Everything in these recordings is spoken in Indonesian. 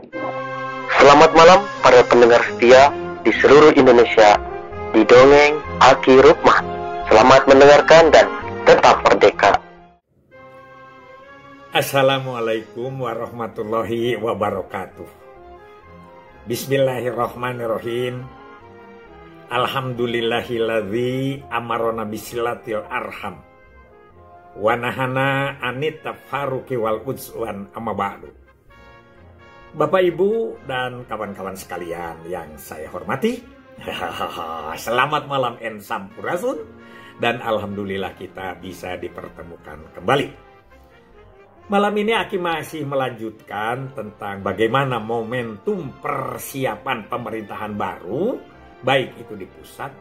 Selamat malam para pendengar setia di seluruh Indonesia di Dongeng Aki Rukmah. Selamat mendengarkan dan tetap merdeka. Assalamualaikum warahmatullahi wabarakatuh. Bismillahirrahmanirrahim. Alhamdulillahilladzi amarona bisilatil arham wa nahana anit tafarruqi wal udzwan amma ba'du. Bapak, Ibu, dan kawan-kawan sekalian yang saya hormati, selamat malam en sampurasun, dan alhamdulillah kita bisa dipertemukan kembali. Malam ini Aki masih melanjutkan tentang bagaimana momentum persiapan pemerintahan baru, baik itu di pusat,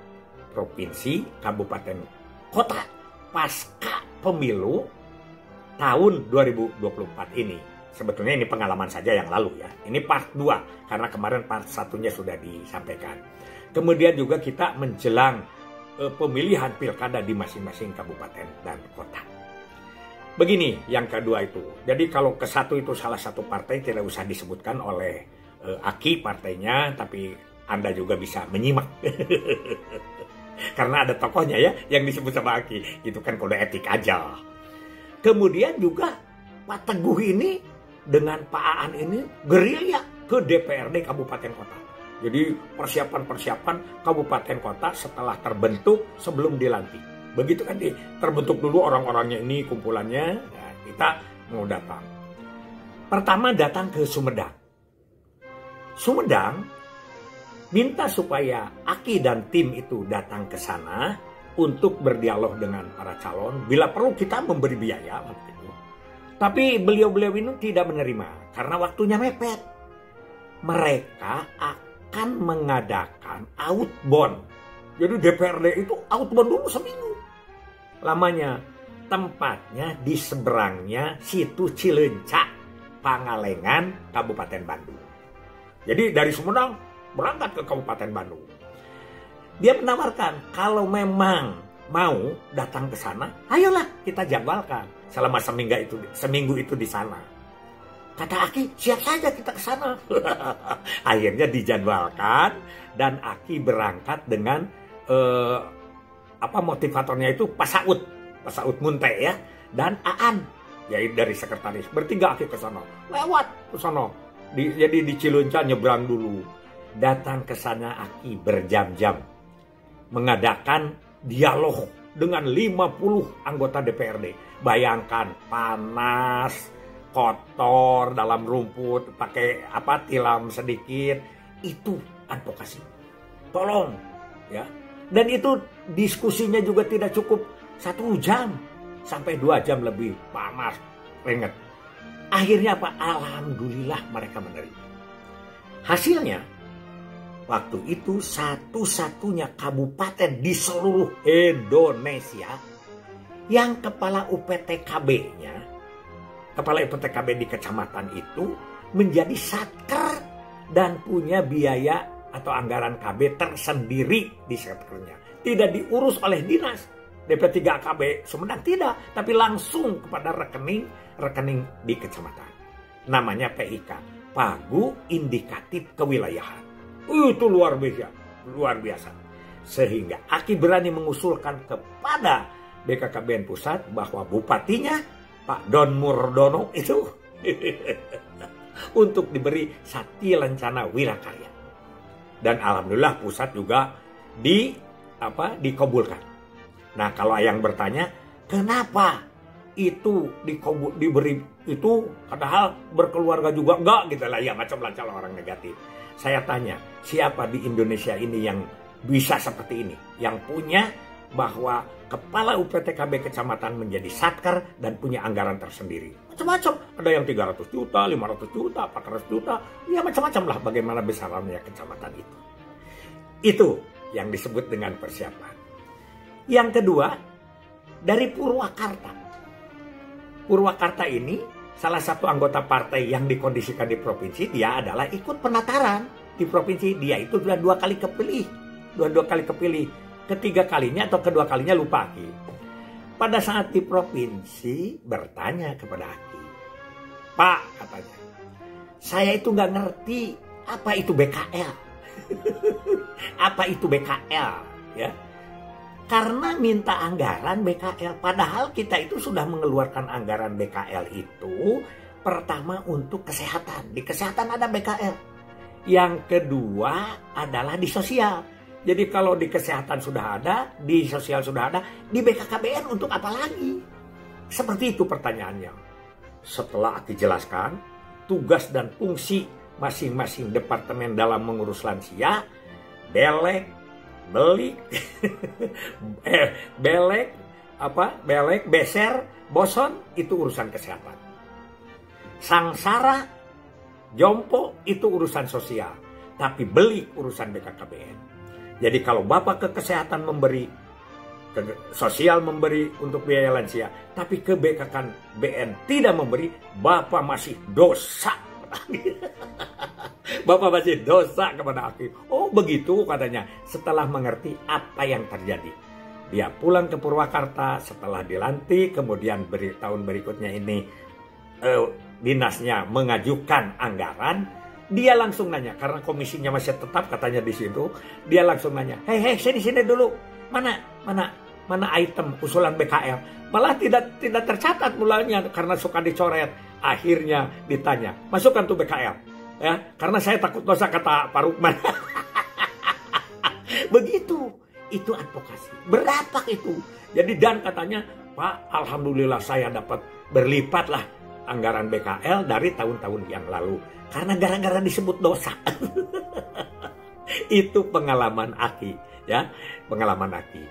provinsi, kabupaten, kota, pasca pemilu tahun 2024 ini. Sebetulnya ini pengalaman saja yang lalu ya. Ini part 2 karena kemarin part 1-nya sudah disampaikan. Kemudian juga kita menjelang pemilihan pilkada di masing-masing kabupaten dan kota. Begini yang kedua itu. Jadi kalau ke satu itu salah satu partai tidak usah disebutkan oleh Aki partainya, tapi Anda juga bisa menyimak. Karena ada tokohnya ya yang disebut sama Aki. Itu kan kode etik aja. Kemudian juga Pak Teguh ini dengan Pak Aan ini gerilya ke DPRD kabupaten kota. Jadi persiapan kabupaten kota setelah terbentuk sebelum dilantik. Begitu kan terbentuk dulu orang-orangnya ini kumpulannya, nah, kita mau datang. Pertama datang ke Sumedang. Sumedang minta supaya Aki dan tim itu datang ke sana untuk berdialog dengan para calon. Bila perlu kita memberi biaya. Tapi beliau-beliau ini tidak menerima karena waktunya mepet. Mereka akan mengadakan outbound. Jadi DPRD itu outbound dulu seminggu. Lamanya tempatnya di seberangnya situ Cileunca, Pangalengan, Kabupaten Bandung. Jadi dari Sumedang berangkat ke Kabupaten Bandung. Dia menawarkan kalau memang mau datang ke sana, ayolah kita jadwalkan selama seminggu itu di sana. Kata Aki, siap saja kita ke sana. Akhirnya dijadwalkan dan Aki berangkat dengan motivatornya itu Pak Saud Munte ya, dan Aan, yaitu dari sekretaris. Bertiga Aki ke sana, lewat ke sana. Jadi di Cileunca nyebrang dulu. Datang ke sana Aki berjam-jam mengadakan dialog dengan 50 anggota DPRD. Bayangkan panas, kotor, dalam rumput, pakai tilam sedikit, itu advokasi. Tolong ya. Dan itu diskusinya juga tidak cukup 1 jam sampai 2 jam lebih, panas, ringet. Akhirnya alhamdulillah mereka menerima. Hasilnya waktu itu satu-satunya kabupaten di seluruh Indonesia yang kepala UPTKB-nya, kepala UPTKB di kecamatan itu menjadi satker dan punya biaya atau anggaran KB tersendiri di satkernya. Tidak diurus oleh dinas DP3KB Sumedang, tidak, tapi langsung kepada rekening di kecamatan. Namanya PIK, Pagu Indikatif Kewilayahan. Itu luar biasa. Sehingga Aki berani mengusulkan kepada BKKBN Pusat bahwa bupatinya Pak Don Murdono itu untuk diberi Sati Lencana Wirakarya. Dan alhamdulillah pusat juga dikabulkan. Nah, kalau yang bertanya, kenapa itu diberi itu padahal berkeluarga juga enggak gitu lah ya, macam-macam orang negatif. Saya tanya, siapa di Indonesia ini yang bisa seperti ini? Yang punya bahwa kepala UPTKB kecamatan menjadi satker dan punya anggaran tersendiri. Macam-macam. Ada yang 300 juta, 500 juta, 400 juta. Ya macam-macam lah bagaimana besarannya kecamatan itu. Itu yang disebut dengan persiapan. Yang kedua, dari Purwakarta. Purwakarta ini salah satu anggota partai yang dikondisikan di provinsi, dia adalah ikut penataran di provinsi. Dia itu sudah 2 kali kepilih. Dua kali kepilih. Ketiga kalinya atau kedua kalinya lupa Aki. Pada saat di provinsi bertanya kepada Aki, Pak katanya, saya itu nggak ngerti apa itu BKL. Apa itu BKL, ya? Karena minta anggaran BKL, padahal kita itu sudah mengeluarkan anggaran BKL itu pertama untuk kesehatan. Di kesehatan ada BKL. Yang kedua adalah di sosial. Jadi kalau di kesehatan sudah ada, di sosial sudah ada, di BKKBN untuk apa lagi? Seperti itu pertanyaannya. Setelah dijelaskan tugas dan fungsi masing-masing departemen dalam mengurus lansia, belek, belik, belek, beser, boson, itu urusan kesehatan. Sangsara, jompo, itu urusan sosial. Tapi belik urusan BKKBN. Jadi kalau Bapak ke kesehatan memberi, ke sosial memberi untuk biaya lansia, tapi ke BKKBN tidak memberi, Bapak masih dosa. Bapak masih dosa kepada Aki. Oh begitu katanya. Setelah mengerti apa yang terjadi, dia pulang ke Purwakarta setelah dilantik. Kemudian tahun berikutnya ini dinasnya mengajukan anggaran. Dia langsung nanya, karena komisinya masih tetap katanya di situ. Dia langsung nanya, hei sini dulu, mana item usulan BKL. Malah tidak tercatat mulanya karena suka dicoret. Akhirnya ditanya, masukkan tuh BKL. Ya, karena saya takut dosa, kata Pak Rukman. Begitu, itu advokasi. Berapa itu? Jadi dan katanya, Pak, alhamdulillah saya dapat berlipat lah anggaran BKL dari tahun-tahun yang lalu. Karena gara-gara disebut dosa. Itu pengalaman Aki, ya, pengalaman Aki.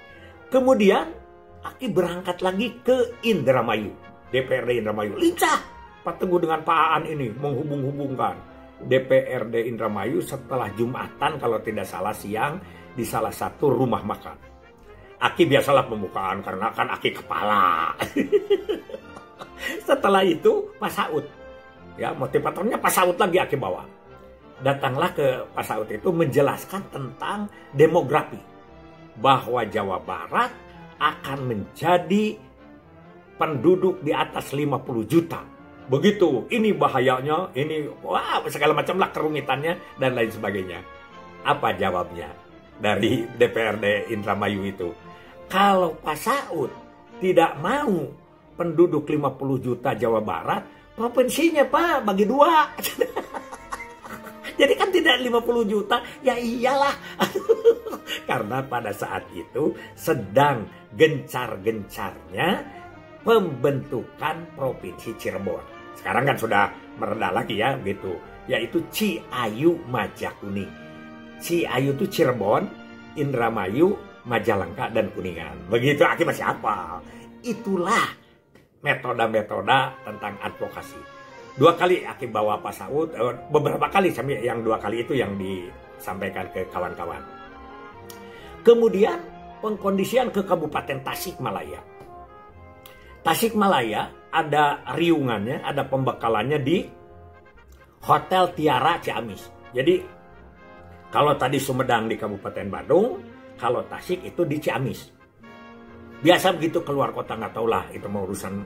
Kemudian Aki berangkat lagi ke Indramayu, DPRD Indramayu. Lincah Pak Teguh dengan Pak Aan ini menghubung-hubungkan. DPRD Indramayu setelah Jumatan kalau tidak salah siang di salah satu rumah makan. Aki biasalah pembukaan karena kan Aki kepala. Setelah itu Pak Saud, ya motivatornya Pak Saud lagi Aki bawa. Datanglah ke Pak Saud itu menjelaskan tentang demografi. Bahwa Jawa Barat akan menjadi penduduk di atas 50 juta. Begitu, ini bahayanya, ini wah segala macam lah kerumitannya dan lain sebagainya. Apa jawabnya dari DPRD Indramayu itu? Kalau Pak Saud tidak mau penduduk 50 juta Jawa Barat, provinsinya Pak bagi 2. Jadi kan tidak 50 juta, ya iyalah. Karena pada saat itu sedang gencar-gencarnya pembentukan Provinsi Cirebon. Sekarang kan sudah mereda lagi ya gitu. Yaitu Ciayu Majakuning. Ciayu itu Cirebon, Indramayu, Majalengka, dan Kuningan. Begitu Aki masih hafal. Itulah metode-metode tentang advokasi. 2 kali Aki bawa Pak Saud, beberapa kali yang 2 kali itu yang disampaikan ke kawan-kawan. Kemudian pengkondisian ke Kabupaten Tasikmalaya. Tasikmalaya ada riungannya, ada pembekalannya di Hotel Tiara Ciamis. Jadi kalau tadi Sumedang di Kabupaten Badung, kalau Tasik itu di Ciamis. Biasa begitu keluar kota, nggak tahulah itu mau urusan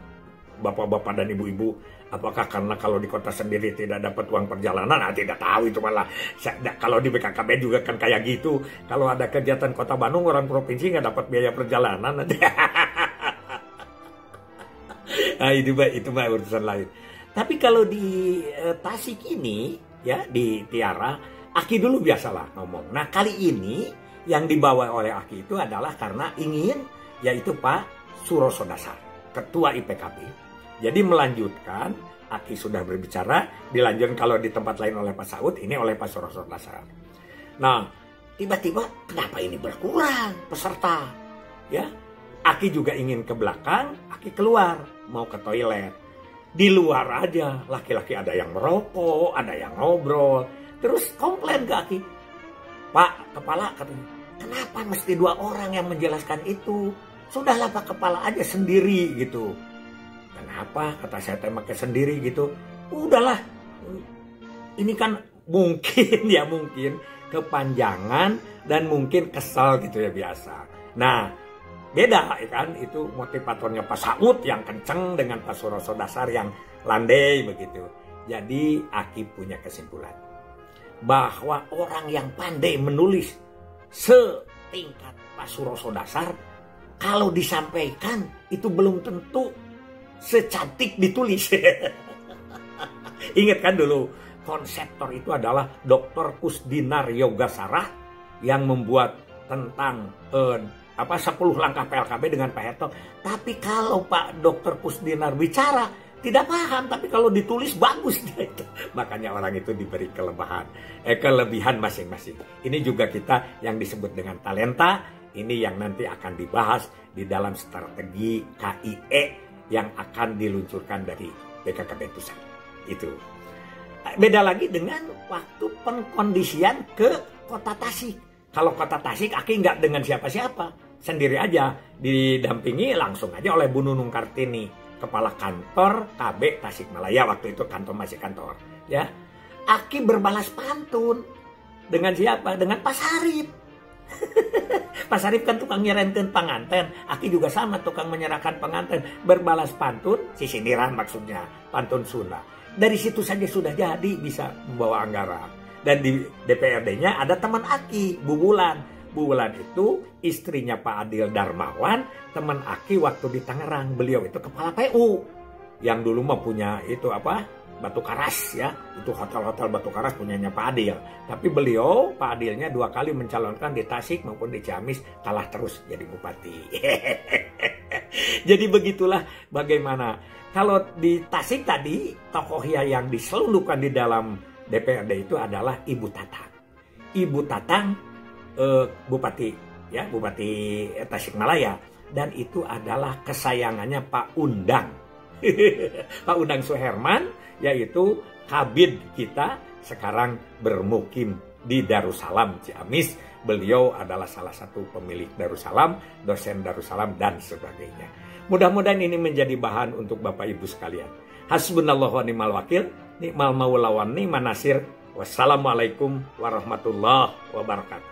bapak-bapak dan ibu-ibu. Apakah karena kalau di kota sendiri tidak dapat uang perjalanan? Tidak tahu itu malah. Kalau di BKKB juga kan kayak gitu. Kalau ada kegiatan kota Bandung, orang provinsi nggak dapat biaya perjalanan. Nah, itu mah urusan lain. Tapi kalau di Tasik ini, ya di Tiara, Aki dulu biasalah ngomong. Nah kali ini yang dibawa oleh Aki itu adalah karena ingin, yaitu Pak Suroso Dasar, Ketua IPKB. Jadi melanjutkan, Aki sudah berbicara, dilanjutkan kalau di tempat lain oleh Pak Saud, ini oleh Pak Suroso Dasar. Nah, tiba-tiba kenapa ini berkurang peserta? Ya, Aki juga ingin ke belakang, Aki keluar, mau ke toilet. Di luar aja, laki-laki ada yang merokok, ada yang ngobrol. Terus komplain ke Aki. Pak, kepala katanya, kenapa mesti 2 orang yang menjelaskan itu? Sudahlah Pak, kepala aja sendiri gitu. Kenapa? Kata saya pakai sendiri gitu. Udahlah. Ini kan mungkin ya mungkin kepanjangan dan mungkin kesal gitu ya biasa. Nah, beda kan itu motivatornya Pak Saud yang kenceng dengan Pak Suroso Dasar yang landai begitu. Jadi Aki punya kesimpulan bahwa orang yang pandai menulis setingkat Pak Suroso Dasar, kalau disampaikan itu belum tentu secantik ditulis. Ingat kan dulu, konseptor itu adalah Dr. Kusdinar Yogasara yang membuat tentang 10 langkah PLKB dengan Pak Harto. Tapi kalau Pak Dr. Kusdinar bicara tidak paham, tapi kalau ditulis bagus. Makanya orang itu diberi kelebihan masing-masing. Ini juga kita yang disebut dengan talenta. Ini yang nanti akan dibahas di dalam strategi KIE yang akan diluncurkan dari BKKBN Pusat. Itu. Beda lagi dengan waktu pengkondisian ke Kota Tasik. Kalau Kota Tasik, Aki nggak dengan siapa-siapa. Sendiri aja. Didampingi langsung aja oleh Bu Nunung Kartini, Kepala Kantor KB Tasikmalaya. Waktu itu kantor masih kantor. Ya, Aki berbalas pantun. Dengan siapa? Dengan Pak Sarip. Pak Sarip kan tukang nyerenten penganten. Aki juga sama, tukang menyerahkan penganten. Berbalas pantun, sindiran maksudnya. Pantun Sunda. Dari situ saja sudah jadi bisa membawa anggaran. Dan di DPRD-nya ada teman Aki, Bu Bulan. Bu Bulan itu istrinya Pak Adil Darmawan, teman Aki waktu di Tangerang. Beliau itu kepala PU. Yang dulu mah punya itu Batu Karas ya. Itu hotel-hotel Batu Karas punyanya Pak Adil. Tapi beliau, Pak Adilnya 2 kali mencalonkan di Tasik maupun di Ciamis, kalah terus jadi bupati. Jadi begitulah bagaimana. Kalau di Tasik tadi, tokoh yang diselundupkan di dalam DPRD itu adalah Ibu Tatang. Ibu Tatang Bupati Tasikmalaya, dan itu adalah kesayangannya Pak Undang. Pak Undang Suherman, yaitu kabid kita sekarang bermukim di Darussalam Ciamis. Beliau adalah salah satu pemilik Darussalam, dosen Darussalam dan sebagainya. Mudah-mudahan ini menjadi bahan untuk Bapak Ibu sekalian. Hasbunallahu wa ni'mal wakil, ni'mal maula wa ni'man nasir. Wassalamualaikum warahmatullahi wabarakatuh.